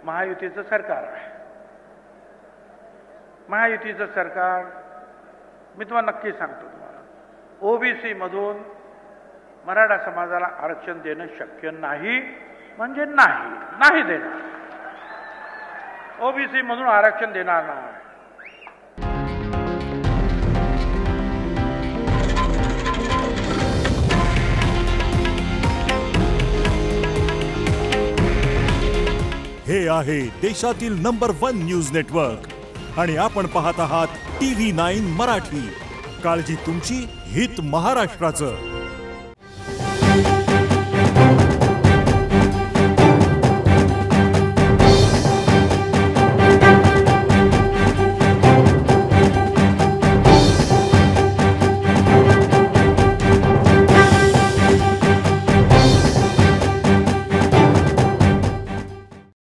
महायुतीचं सरकार आहे. महायुतीचं सरकार मी तुम्हाला नक्की सांगतो, तुम्हाला ओबीसी मधून मराठा समाजाला आरक्षण देणं शक्य नाही, म्हणजे नाही देणार. ओबीसी मधून आरक्षण देणार नाही. हे आहे देशातील नंबर 1 न्यूज नेटवर्क आणि आपण पाहत आहात TV9 मराठी. काळजी तुमची, हित महाराष्ट्राचं.